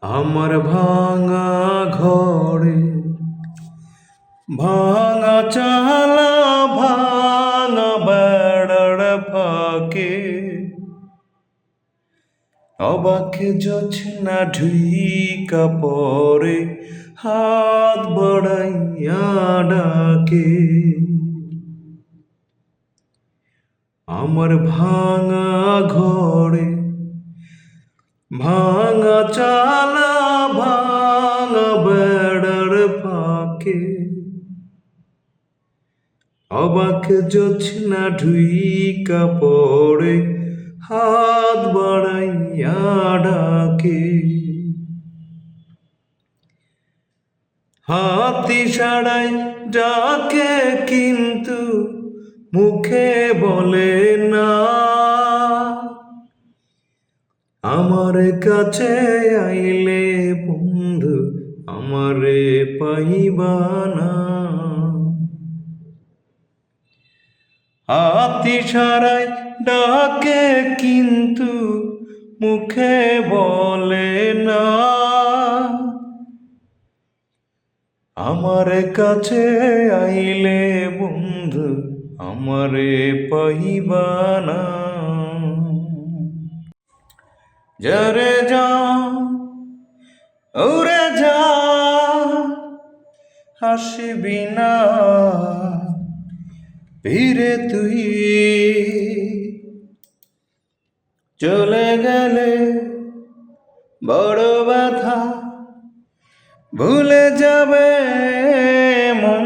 আমার ভাঙা ঘরে ভাঙা চালা ভাঙা বেড়ার ফাঁকে অবাকে জোছনা ঢুইকা পরে হাত বড়াইয়া ডাকে। আমার ভাঙা ঘরে ভাঙা চালা ভাঙা বেড়ার ফাঁকে অবাক জোছনা ঢুইকা পড়ে হাত বাড়াইয়া ডাকে। হাতি সাড়াই ডাকে কিন্তু মুখে বলে না, আমার কাছে আইলে বন্ধু আমারে পাইবা না। হাতি সারাই ডাকে কিন্তু মুখে বলে না, আমার কাছে আইলে বন্ধু আমারে পাইবা না। জরে যা ওরে যা হাসিবি না ফিরে তুই, চলে গেলে বড় ব্যথা ভুলে যাবে মন